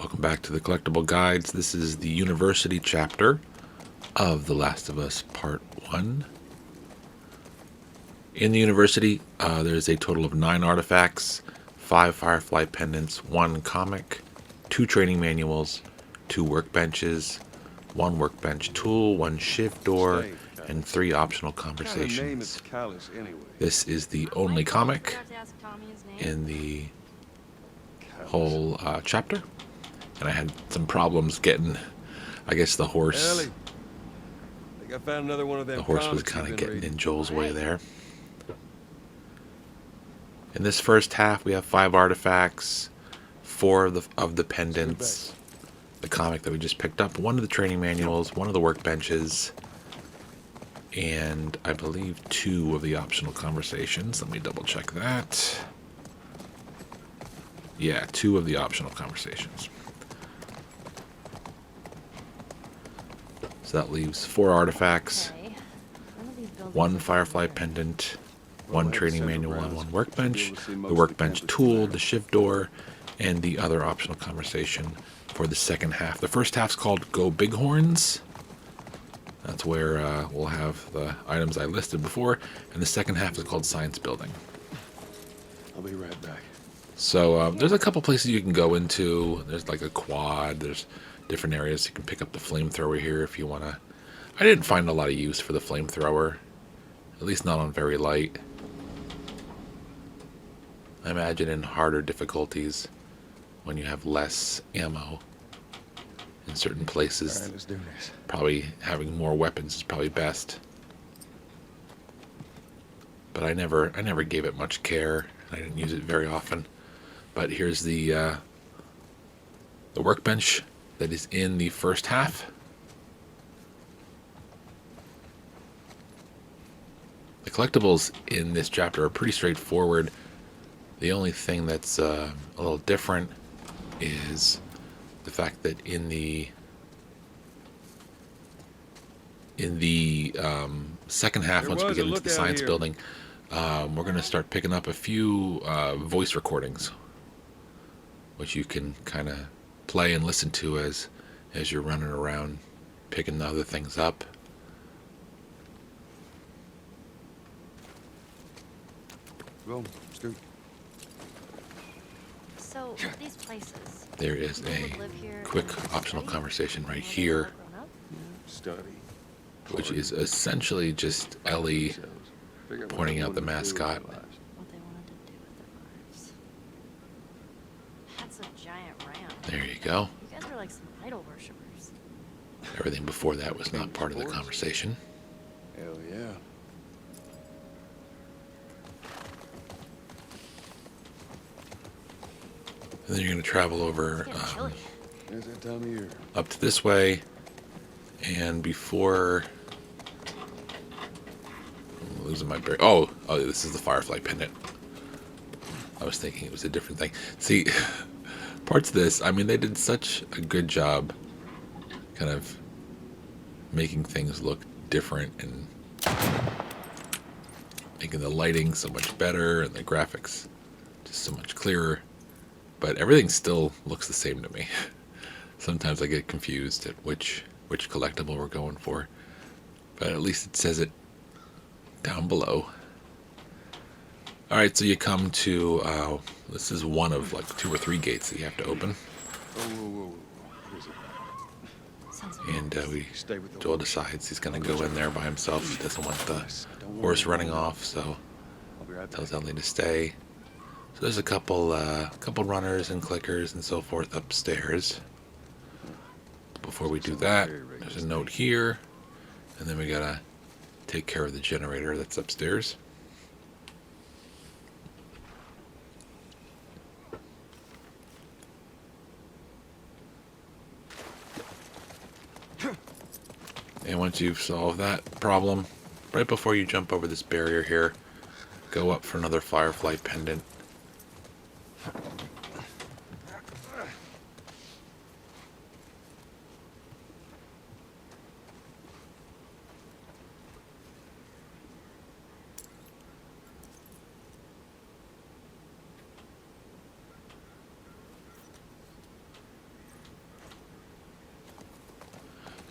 Welcome back to the Collectible Guides. This is the University chapter of The Last of Us Part 1. In the University, there's a total of 9 artifacts, 5 Firefly pendants, 1 comic, 2 training manuals, 2 workbenches, 1 workbench tool, 1 Shiv Door, and 3 optional conversations. This is the only comic in the whole chapter. And I had some problems getting, I guess, the horse. Ellie, I think I found another one of them. The horse was kind of getting in Joel's way there. In this first half, we have 5 artifacts, 4 of the pendants, the comic that we just picked up, 1 of the training manuals, 1 of the workbenches, and I believe 2 of the optional conversations. Let me double check that. Yeah, 2 of the optional conversations. So that leaves 4 artifacts, 1 Firefly pendant, 1 training manual, and 1 workbench, the workbench tool, the Shiv Door, and the other optional conversation for the second half. The first half's called Go Bighorns. That's where we'll have the items I listed before, and the second half is called Science Building. I'll be right back. So there's a couple places you can go into. There's like a quad. There's different areas. You can pick up the flamethrower here if you want to. I didn't find a lot of use for the flamethrower, at least not on very light. I imagine in harder difficulties, when you have less ammo in certain places, All right, let's do this. probably having more weapons is probably best. But I never gave it much care. I didn't use it very often. But here's the workbench that is in the first half. The collectibles in this chapter are pretty straightforward. The only thing that's a little different is the fact that in the second half, once we get into the science building, we're going to start picking up a few voice recordings, which you can kind of play and listen to as you're running around picking other things up. Go, Stu. So these places. There is a quick optional conversation right here, Study. which is essentially just Ellie pointing out the mascot. What they wanted to do with their lives. That's a giant ram. There you go. You guys are like some idol worshippers. Everything before that was not part of the conversation. Hell yeah. And then you're going to travel over It's getting chilly. There's that time of year. up to this way, and before I'm losing my bear. Oh, this is the Firefly pendant. I was thinking it was a different thing. See, parts of this, I mean, they did such a good job kind of making things look different and making the lighting so much better and the graphics just so much clearer. But everything still looks the same to me. Sometimes I get confused at which collectible we're going for. But at least it says it down below. Alright, so you come to, this is one of like 2 or 3 gates that you have to open. Whoa. Here's it. Sounds like And Joel decides he's going to go in there by himself. He doesn't want the horse running off, so I'll be right back. tells Ellie to stay. So there's a couple runners and clickers and so forth upstairs. Before we do that, there's a note here, and then we gotta take care of the generator that's upstairs. And once you've solved that problem, right before you jump over this barrier here, go up for another Firefly pendant.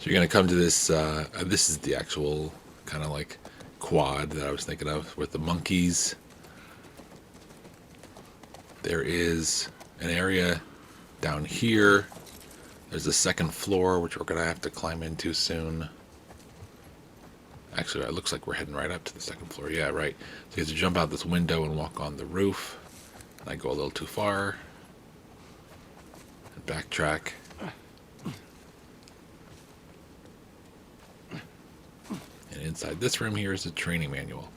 So you're going to come to this, this is the actual kind of like quad that I was thinking of with the monkeys. There is an area down here. There's a second floor, which we're going to have to climb into soon. Actually, it looks like we're heading right up to the second floor. Yeah, right. So you have to jump out this window and walk on the roof. And I go a little too far. And backtrack. And inside this room here is a training manual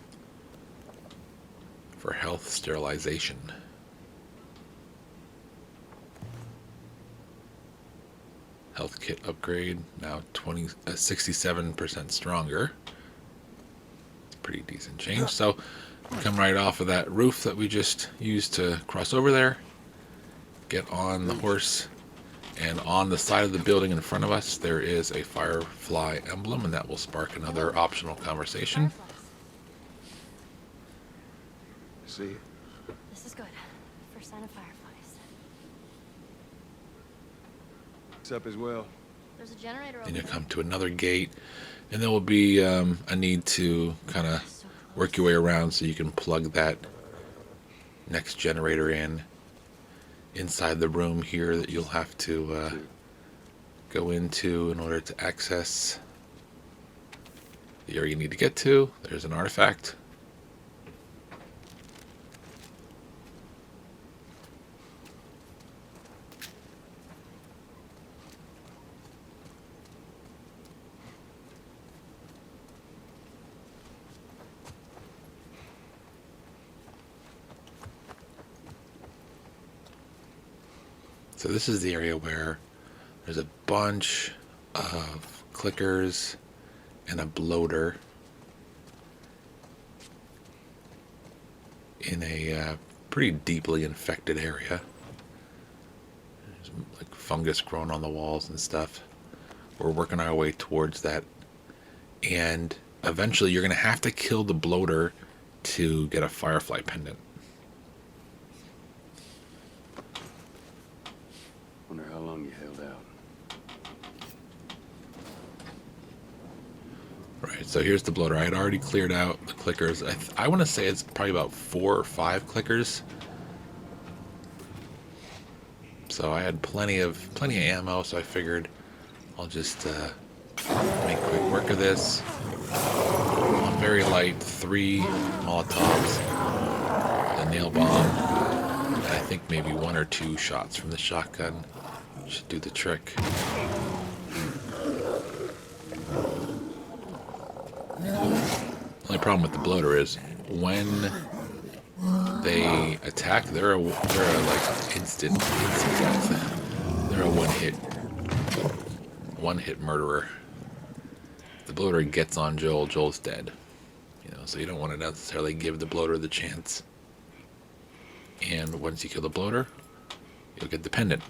for health sterilization. Health kit upgrade, now 67% stronger. It's a pretty decent change. So come right off of that roof that we just used to cross over there. Get on the horse. And on the side of the building in front of us, there is a Firefly emblem, and that will spark another optional conversation. See it? This is good. First sign of fireflies. It's up as well. There's a generator over Then you there. come to another gate, and there will be a need to kind of So close. work your way around so you can plug that next generator in inside the room here that you'll have to go into in order to access the area you need to get to. There's an artifact. So this is the area where there's a bunch of clickers and a bloater in a pretty deeply infected area. There's like fungus growing on the walls and stuff. We're working our way towards that, and eventually you're going to have to kill the bloater to get a Firefly pendant. Wonder how long you held out. Right, so here's the bloater. I had already cleared out the clickers. I want to say it's probably about 4 or 5 clickers. So I had plenty of ammo, so I figured I'll just make quick work of this. On very light, 3 Molotovs, a nail bomb, and I think maybe 1 or 2 shots from the shotgun should do the trick. The only problem with the bloater is when they attack, they're a like instant death. They're a one hit murderer. The bloater gets on Joel's dead. So you don't want to necessarily give the bloater the chance. And once you kill the bloater, you'll get the pendant.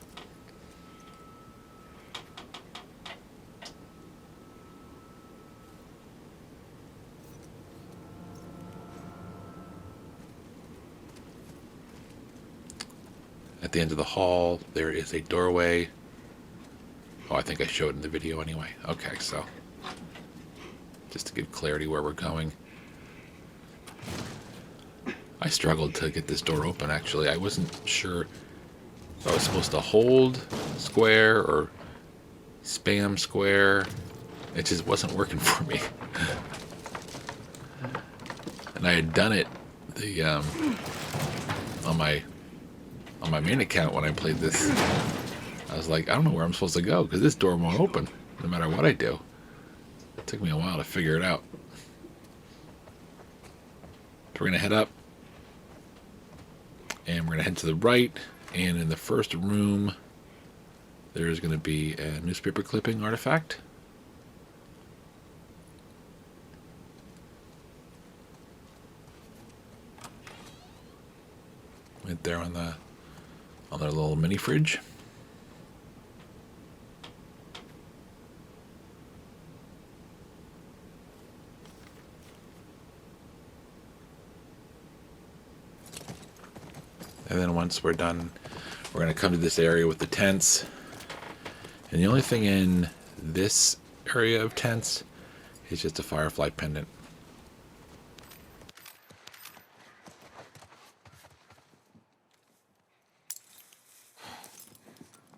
At the end of the hall, there is a doorway. Oh, I think I showed it in the video anyway. Okay, so just to give clarity where we're going. I struggled to get this door open, actually. I wasn't sure if I was supposed to hold square or spam square. It just wasn't working for me. And I had done it on my main account when I played this. I was like, I don't know where I'm supposed to go because this door won't open no matter what I do. It took me a while to figure it out. So we're going to head up and we're going to head to the right, and in the first room there's going to be a newspaper clipping artifact. Right there on their little mini fridge. And then once we're done, we're going to come to this area with the tents. And the only thing in this area of tents is just a Firefly pendant.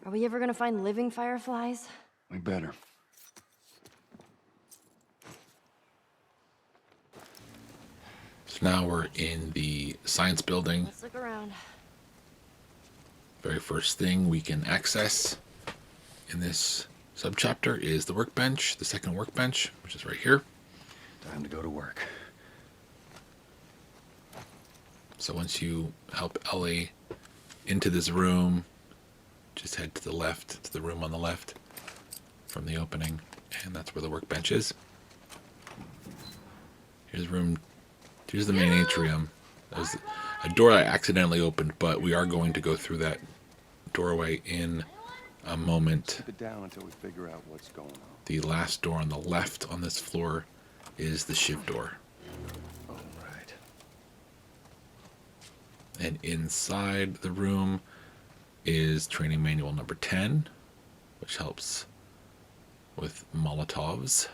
Are we ever gonna find living fireflies? We better. So now we're in the science building. Let's look around. Very first thing we can access in this subchapter is the workbench, the second workbench, which is right here. Time to go to work. So once you help Ellie into this room, just head to the left, to the room on the left from the opening, and that's where the workbench is. Here's the main atrium. There's a door I accidentally opened, but we are going to go through that doorway in a moment. Keep it down until we figure out what's going on. The last door on the left on this floor is the Shiv Door. All right. And inside the room is training manual number 10, which helps with Molotovs.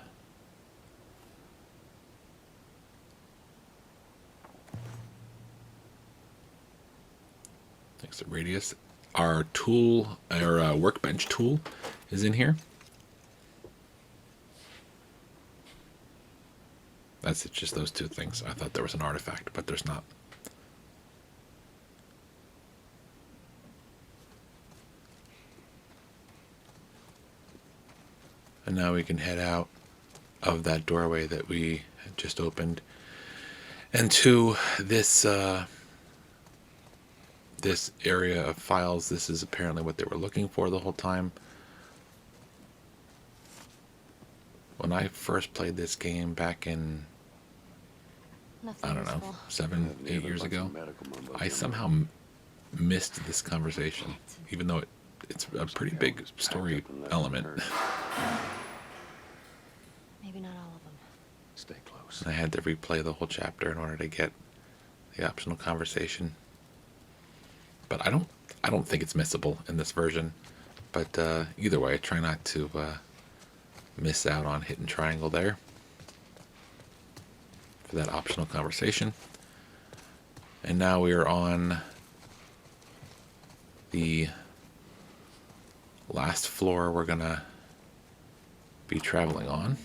Thanks to Radius. Our tool, our workbench tool is in here. That's it, just those two things. I thought there was an artifact, but there's not. And now we can head out of that doorway that we had just opened and to this this area of files. This is apparently what they were looking for the whole time. When I first played this game back in, Nothing I don't know, useful. 7, 8 years ago, I somehow missed this conversation, even though it's a pretty big story element. Maybe not all of them. Stay close. And I had to replay the whole chapter in order to get the optional conversation. But I don't think it's missable in this version. But either way, I try not to miss out on hidden triangle there for that optional conversation. And now we are on the last floor we're gonna be traveling on.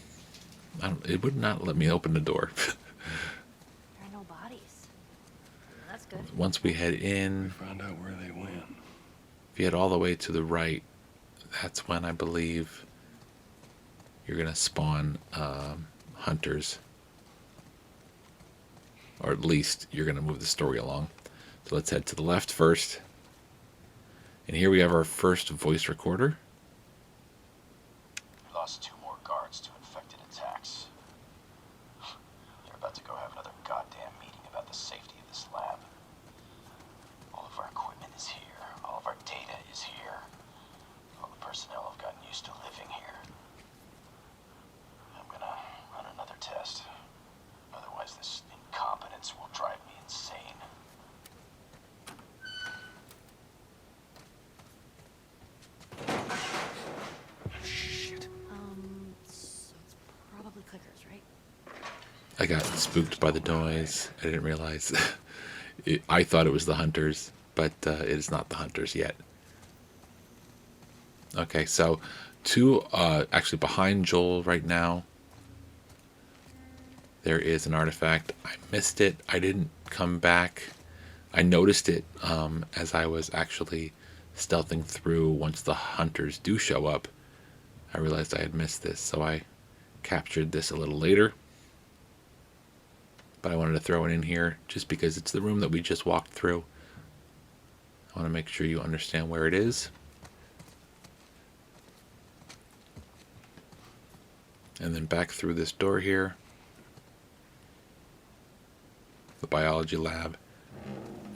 It would not let me open the door. There are no bodies. That's good. Once we head We in, found out where they went. if you head all the way to the right, that's when I believe you're gonna spawn hunters, or at least you're gonna move the story along. So let's head to the left first, and here we have our first voice recorder. We lost 2 more guards to infected attacks. They're about to go have another goddamn meeting about the safety of this lab. All of our equipment is here. All of our data is here. All the personnel have gotten used to living here. I'm gonna run another test. Otherwise, this incompetence will drive me insane. So it's probably clickers, right? I got spooked by the noise. I didn't realize. I thought it was the hunters, but it is not the hunters yet. Okay, so actually behind Joel right now, there is an artifact. I missed it. I didn't come back. I noticed it as I was actually stealthing through. Once the hunters do show up, I realized I had missed this, so I captured this a little later. But I wanted to throw it in here just because it's the room that we just walked through. I want to make sure you understand where it is. And then back through this door here, the biology lab.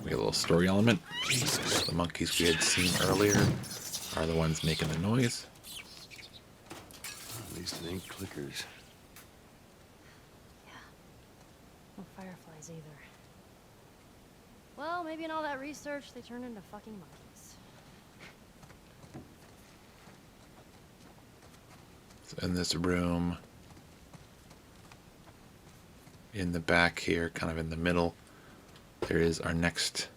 We got a little story element. The monkeys we had seen earlier are the ones making the noise. At least it ain't clickers. Yeah. No fireflies either. Well, maybe in all that research, they turned into fucking monkeys. So in this room, in the back here, kind of in the middle, there is our next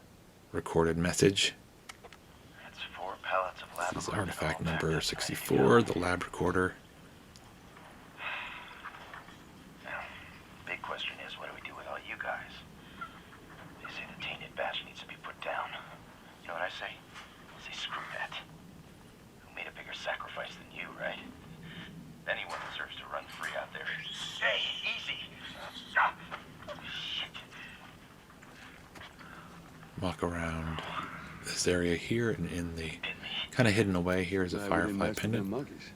recorded message. It's 4 pallets of lab This is equipment, artifact all number packed up, 64, the lab recorder. Now, big question is, what do we do with all you guys? They say the tainted batch needs to be put down. You know what I say? I say screw that. Who made a bigger sacrifice than you, right? Anyone deserves to run free out there. Hey, easy! Shit. Walk around this area here, and in the kind of hidden away here is a Glad we didn't Firefly mess with them pendant. monkeys.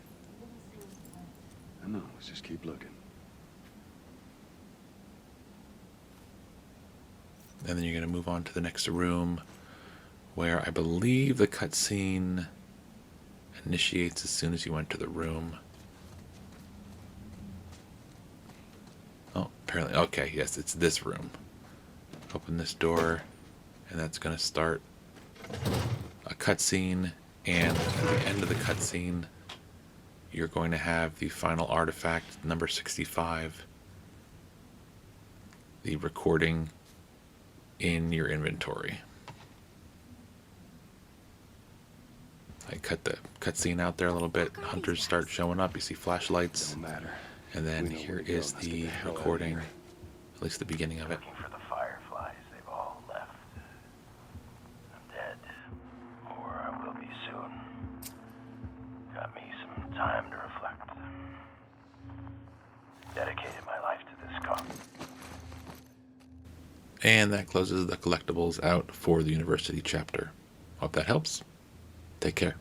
I know. Let's just keep looking. And then you're going to move on to the next room, where I believe the cutscene initiates as soon as you enter the room. Oh, apparently, okay, yes, it's this room. Open this door, and that's going to start a cutscene, and at the end of the cutscene, you're going to have the final artifact, number 65, the recording in your inventory. I cut the cutscene out there a little bit. Hunters start showing up. You see flashlights. Don't matter. And then We know here where to go. is Let's get the the hell out of recording, here. at least the beginning of it. Looking for the Fireflies. They've all left. I'm dead. Or I will be soon. Got me some time to reflect. Dedicated my life to this cause. And that closes the collectibles out for the university chapter. Hope that helps. Take care.